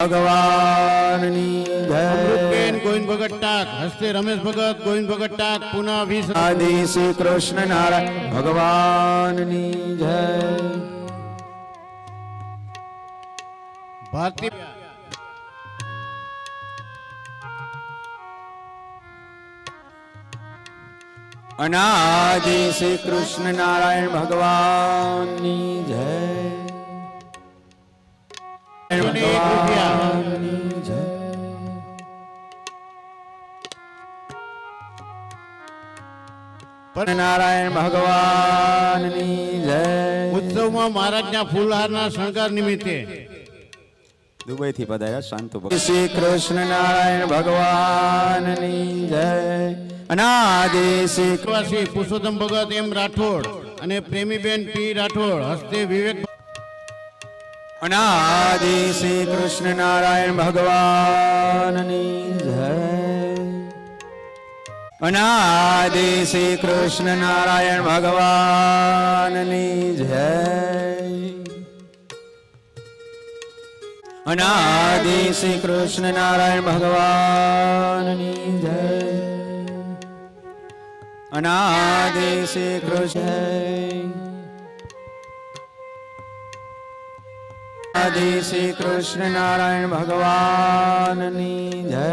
ભગવાનની જય. અમૃતબેન ગોવિંદ ભગત ટાક, હસ્તે રમેશ ભગત ગોવિંદ ભગત ટાક, પુનઃ 20. આદિ શ્રી કૃષ્ણ નારાયણ ભગવાનની જય. ભારતી અનાદિ શ્રી કૃષ્ણ નારાયણ ભગવાનની જય. ભગવાનની જય. નારાયણ ભગવાનની જય. ઉત્સવમાં મહારાજના ફૂલહારના શણગાર નિમિત્તે દુબઈ થી પધાર્યા શાંતુ ભગત. શ્રી કૃષ્ણ નારાયણ ભગવાનની જય. અનાદિ શ્રી વાસી પુરુષોત્તમ ભગત એમ રાઠોડ અને પ્રેમીબેન પી રાઠોડ, હસ્તે વિવેક અનાદિ શ્રી કૃષ્ણ નારાયણ ભગવાનની જય. અનાદિ શ્રી કૃષ્ણ નારાયણ ભગવાનની જય. અનાદિ શ્રી કૃષ્ણ નારાયણ ભગવાનની જય. અનાદિ શ્રી કૃષ્ણ આદિ શ્રી કૃષ્ણ નારાયણ ભગવાનની જય.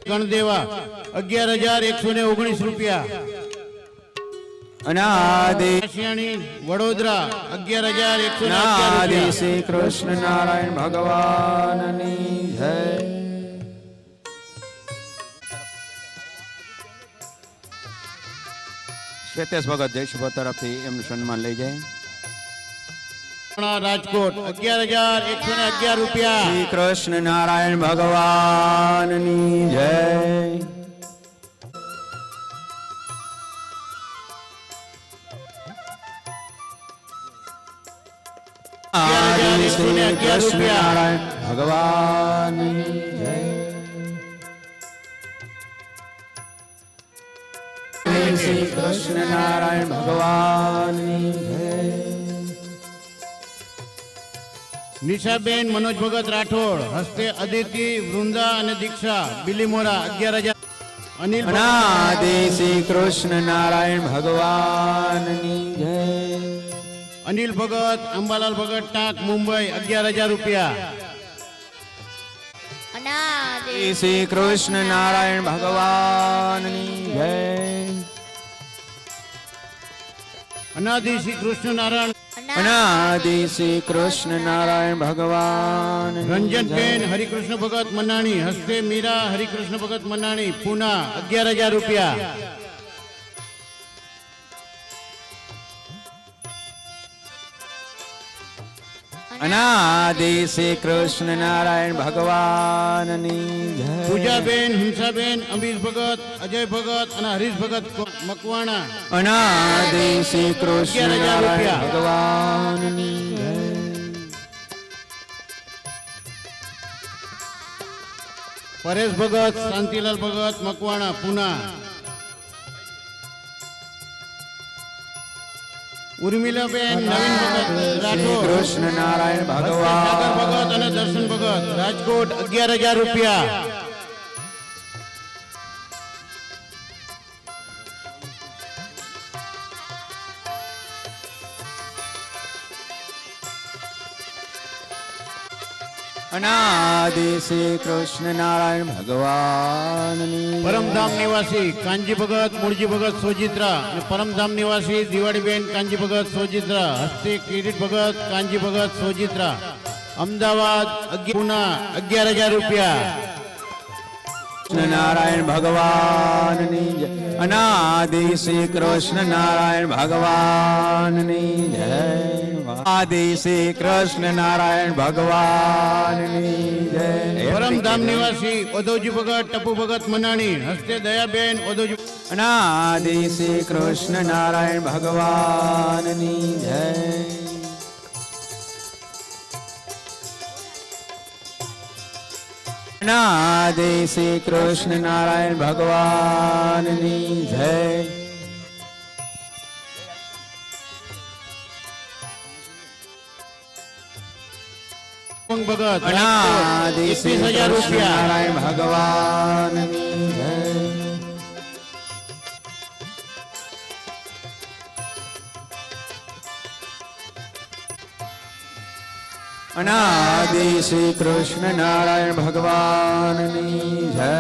ગણદેવા 11,119 રૂપિયા. અનાદિ વડોદરા 11,111 આદિ રૂપિયા. શ્રી કૃષ્ણ નારાયણ ભગવાનની જય. શ્વેતેશ ભગત જયશુભ તરફથી એમનું સન્માન લઈ જાય. રાજકોટ 11,111 રૂપિયા. શ્રી કૃષ્ણ નારાયણ ભગવાનની જય. આદિ શ્રી કૃષ્ણ નારાયણ ભગવાનની જય. શ્રી કૃષ્ણ નારાયણ ભગવાનની જય. નિશાબેન મનોજ ભગત રાઠોડ, હસ્તે અદિતિ વૃંદા અને દીક્ષા બિલીમોરા 11,000. અનિલ અનાદિ શ્રી કૃષ્ણ નારાયણ ભગવાનની જય. અનિલ ભગત અંબાલાલ ભગત ટાંક મુંબઈ 11,000 રૂપિયા. શ્રી કૃષ્ણ નારાયણ ભગવાનની જય. અનાદિ શ્રી કૃષ્ણ નારાયણ અનાદિ શ્રી કૃષ્ણ નારાયણ ભગવાન. રંજનબેન હરિકૃષ્ણ ભગત મનાણી, હસ્તે મીરા હરિકૃષ્ણ ભગત મનાણી પૂના 11,000 રૂપિયા. અનાદિ શ્રી કૃષ્ણ નારાયણ ભગવાનની જય. પૂજાબેન હિંસાબેન અમીર ભગત અજય ભગત અને હરીશ ભગત મકવાણા અનાદિ શ્રી કૃષ્ણ 11,000 નારાયણ રૂપિયા. ભગવાનની જય. પરેશ ભગત શાંતિલાલ ભગત મકવાણા પૂના. ઉર્મિલાબેન નવીન ભગત શ્રી રાઠોડ, કૃષ્ણ નારાયણ સાગર ભગવાન. ભગત અને દર્શન ભગત રાજકોટ 11,000 રૂપિયા. અનાદિ શ્રી કૃષ્ણ નારાયણ ભગવાનની પરમધામ નિવાસી કાંજી ભગત મૂળજી ભગત સોજિત્રા અને પરમધામ નિવાસી દિવાળીબેન કાંજી ભગત સોજિત્રા, હસ્તે કિરીટ ભગત કાંજી ભગત સોજિત્રા અમદાવાદ પૂના 11,000 રૂપિયા. કૃષ્ણ નારાયણ ભગવાનની જય. અનાદિ શ્રી કૃષ્ણ નારાયણ ભગવાનની જય. આદિ શ્રી કૃષ્ણ નારાયણ ભગવાનની જય. પરમધામ નિવાસી ઓધવજી ભગત ટપુ ભગત મનાણી, હસ્તે દયાબેન ઓધવજી. અનાદિ શ્રી કૃષ્ણ નારાયણ ભગવાનની જય. અનાદિ શ્રી કૃષ્ણ નારાયણ ભગવાનની જય. ભગત અનાદિ 21,000 રૂપિયા. નારાયણ ભગવાનની જય. અનાદિ શ્રી કૃષ્ણ નારાયણ ભગવાનની જય.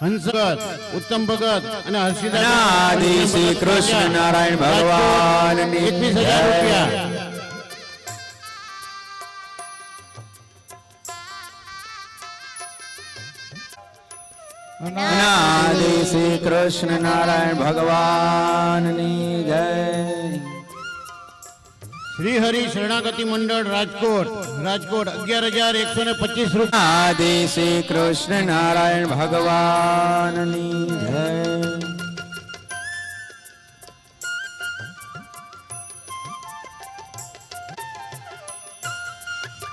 હંસગત ઉત્તમ ભગત અને હર્ષિદાસ અનાદિ શ્રી કૃષ્ણ નારાયણ ભગવાનની 21,000 જય. રૂપિયા. અનાદિ શ્રી કૃષ્ણ નારાયણ ભગવાનની જય. શ્રી હરિ શરણાગતિ મંડળ રાજકોટ 11,125 રૂપિયા. આદિ શ્રી કૃષ્ણ નારાયણ ભગવાનની જય.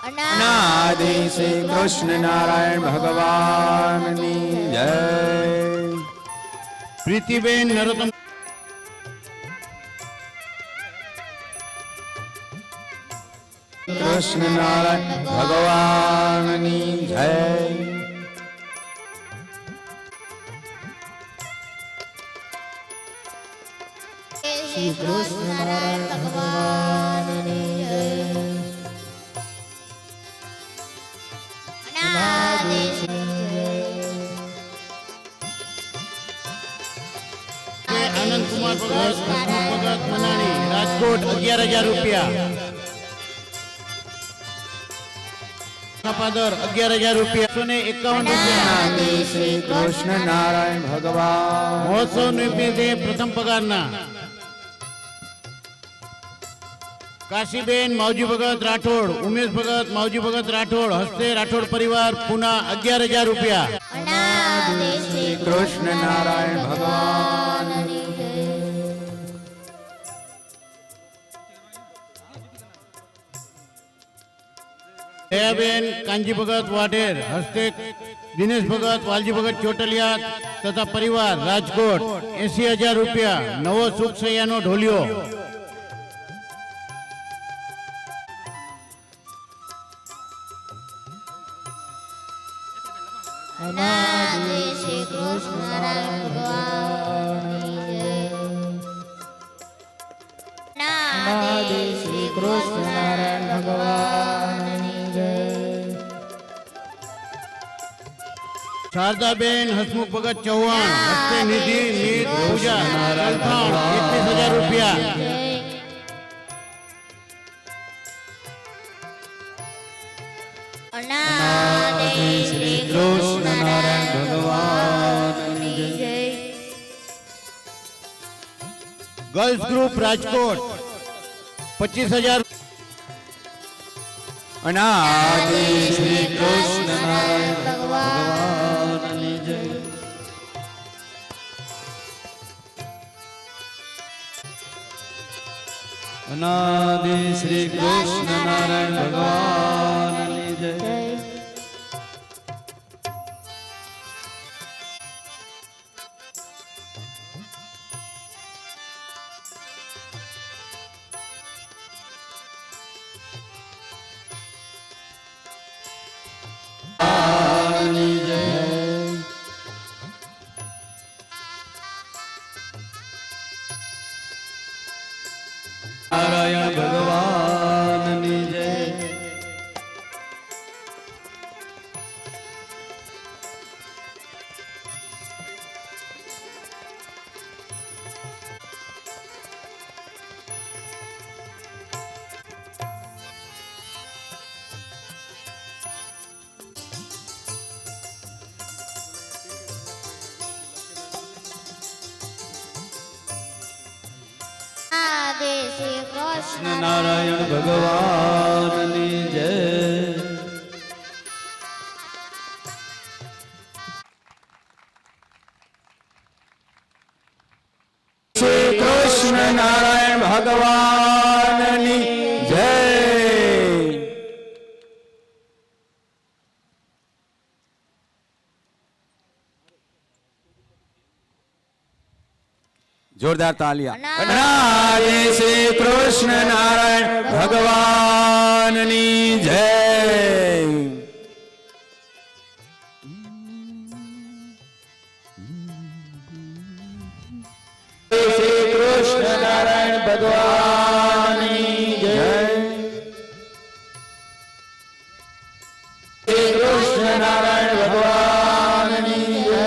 અનાદિ શ્રી કૃષ્ણ નારાયણ ભગવાનની જય. પ્રીતિબેન નરોત્તમ કૃષ્ણ નારાયણ ભગવાનની જય. શ્રી કૃષ્ણ નારાયણ ભગવાનની જય. અનાદિ આનંદ કુમાર ભગત ભગત મનાણી રાજકોટ 11,000 રૂપિયા. પાદર 11,000 રૂપિયા. 151 રૂપિયા. આદિ શ્રી કૃષ્ણ નારાયણ ભગવાન. મહોત્સવ નિમિત્તે પ્રથમ પગારના કાશીબેન માવજી ભગત રાઠોડ, ઉમેશ ભગત માવજી ભગત રાઠોડ, હસ્તે રાઠોડ પરિવાર પુના 11,000 રૂપિયા. અનાદિ શ્રી કૃષ્ણ નારાયણ ભગવાન. ભગવાનની જય. દયાબેન કાંજી ભગત વાઢેર, હસ્તે દિનેશ ભગત વાલજી ભગત ચોટલિયા તથા પરિવાર રાજકોટ 80,000 રૂપિયા. નવો સુખ સૈયાનો ઢોલિયો. અનાદિ શ્રી કૃષ્ણ નારાયણ ભગવાનની જય. અનાદિ શ્રી કૃષ્ણ નારાયણ ભગવાનની જય. શારદાબેન હસમુખ ભગત ચૌહાણ, હસ્તે નિધિ નીત પૂજા નારાયણ 21,000 રૂપિયા. અનાદિ શ્રી કૃષ્ણ નારાયણ ભગવાનની જય. Girls group Rajkot 25,000. અનાદિ શ્રી કૃષ્ણ નારાયણ ભગવાન ભગવાનની જય. અનાદિ શ્રી કૃષ્ણ નારાયણ ભગવાનની જય. જય. નારાયણ ભગવાનની જય. આદિ શ્રી કૃષ્ણ નારાયણ ભગવાનની જય. શ્રી કૃષ્ણ નારાયણ ભગવાનની જય. જોરદાર તાલિયા. અનાદિ શ્રી કૃષ્ણ કૃષ્ણ નારાયણ ભગવાનની જય. શ્રી કૃષ્ણ નારાયણ ભગવાનની જય. શ્રી કૃષ્ણ નારાયણ ભગવાનની જય.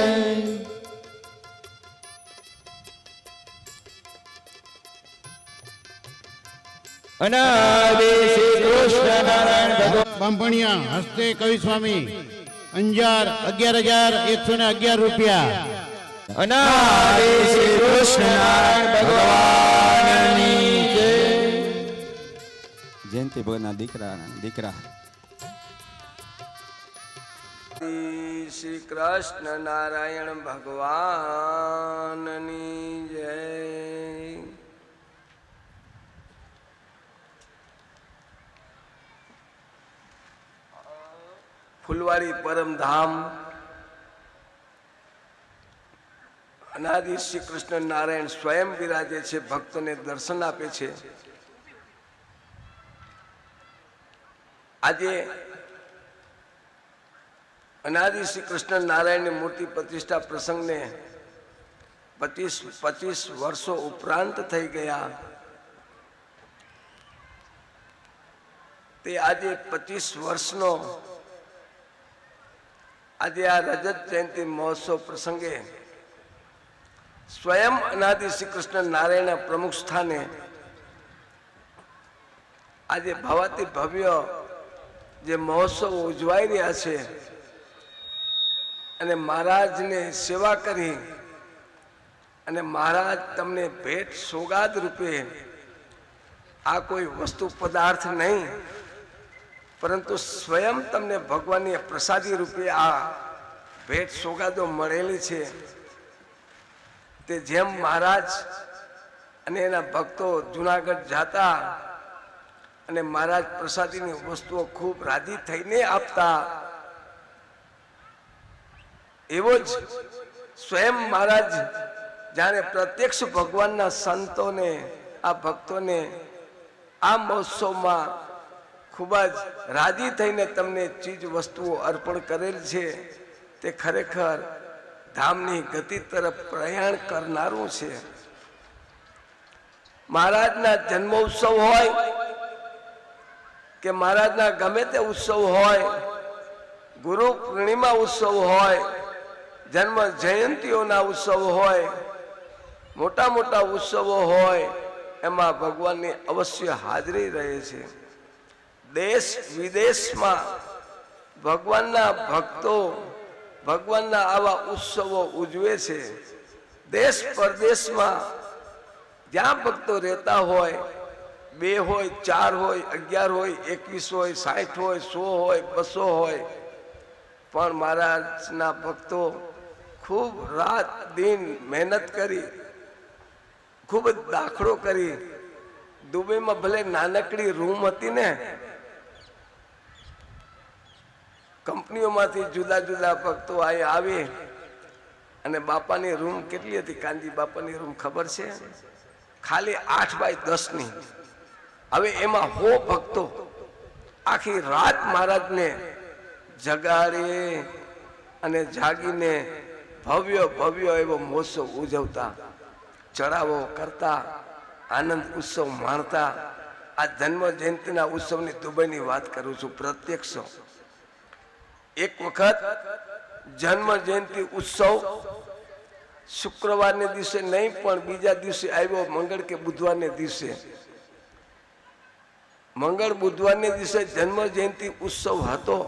અનાદિ શ્રી કૃષ્ણ નારાયણ ભગવાન. બાંભણિયા હસ્તે કવિ સ્વામી અંજાર 11,111 રૂપિયા. અનાદિ શ્રી કૃષ્ણ નારાયણ ભગવાનની જય. જયંતિ ભગવાનના દીકરા શ્રી કૃષ્ણ નારાયણ ભગવાનની જય. ફૂલવાડી પરમધામ અનાદિ શ્રી કૃષ્ણ નારાયણ સ્વયં બિરાજે છે, ભક્તોને દર્શન આપે છે. આજે અનાદિ શ્રી કૃષ્ણ નારાયણની મૂર્તિ પ્રતિષ્ઠા પ્રસંગને 25 વર્ષો ઉપરાંત થઈ ગયા. તે આજે 25 વર્ષનો આજે આ રજત જયંતિ મહોત્સવ પ્રસંગે સ્વયં અનાદિ શ્રી કૃષ્ણ નારાયણના પ્રમુખ સ્થાને આજે ભવાતી ભવ્ય જે મહોત્સવ ઉજવાઈ રહ્યા છે અને મહારાજને સેવા કરી અને મહારાજ તમને ભેટ સોગાદ રૂપે આ કોઈ વસ્તુ પદાર્થ નહીં પરંતુ સ્વયં તમને ભગવાનની પ્રસાદી રૂપે આ ભેટ સોગાદો મળેલી છે. તે જેમ મહારાજ અને એના ભક્તો જુનાગઢ જાતા અને મહારાજ પ્રસાદીની વસ્તુઓ ખૂબ રાજી થઈને આપતા, એવો જ સ્વયં મહારાજ જાણે પ્રત્યક્ષ ભગવાનના સંતોને આ ભક્તોને આ મહોત્સવમાં ખૂબ જ રાજી થઈને તમને ચીજ વસ્તુઓ અર્પણ કરેલ છે. તે ખરેખર ધામની ગતિ તરફ પ્રયાણ કરનારું છે. મહારાજના જન્મોત્સવ હોય કે મહારાજના ગમે તે ઉત્સવ હોય, ગુરુ પૂર્ણિમા ઉત્સવ હોય, જન્મ જયંતીઓના ઉત્સવ હોય, મોટા મોટા ઉત્સવો હોય, એમાં ભગવાનની અવશ્ય હાજરી રહે છે. દેશ વિદેશમાં ભગવાનના ભક્તો ભગવાનના આવા ઉત્સવો ઉજવે છે. દેશ પરદેશમાં જ્યાં ભક્તો રહેતા હોય, 2 હોય, 4 હોય, 11 હોય, 21 હોય, 60 હોય, 100 હોય, 200 હોય, પણ મહારાજના ભક્તો ખૂબ રાત દિન મહેનત કરી, ખૂબ જ દાખલો કરી. દુબઈમાં ભલે નાનકડી રૂમ હતી ને, કંપનીઓમાંથી જુદા જુદા ભક્તો અહીં આવી અને બાપાની રૂમ કેટલી હતી? કાનજી બાપાની રૂમ ખબર છે? ખાલી 8x10ની. હવે એમાં 100 ભક્તો આખી રાત મહારાજને જગાડે અને જાગીને ભવ્ય ભવ્ય એવો મહોત્સવ ઉજવતા, ચડાવો કરતા, આનંદ ઉત્સવ માણતા. આ જન્મ જયંતિના ઉત્સવની દુબઈની વાત કરું છું, પ્રત્યક્ષ. એક વખત જન્મ જયંતિ ઉત્સવ શુક્રવારને દિવસે નહીં પણ બીજા દિવસે આવ્યો, મંગળ કે બુધવારને દિવસે. મંગળ બુધવારને દિવસે જન્મ જયંતિ ઉત્સવ હતો.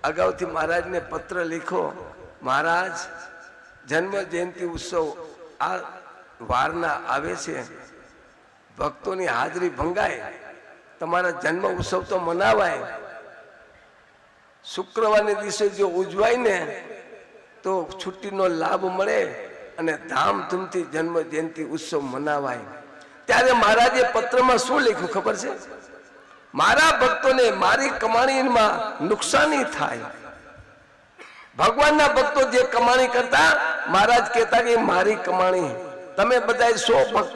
અગાઉથી મહારાજને પત્ર લખ્યો, મહારાજ જન્મ જયંતિ ઉત્સવ આ વારના આવે છે, ભક્તોની હાજરી ભંગાય, તમારા જન્મ ઉત્સવ તો મનાવાય. શુક્રવારને દિવસે જો ઉજવાય ને તો છુટ્ટીનો લાભ મળે અને ધામધૂમથી જન્મ જયંતિ ઉત્સવ મનાવાય. ત્યારે મહારાજે પત્રમાં શું લખ્યું ખબર છે? મારા ભક્તોને મારી કમાણીમાં નુકસાની થાય. ભગવાનના ભક્તો જે કમાણી કરતા, મહારાજ કહેતા કે મારી કમાણી, તમે બધા 100 ભક્તો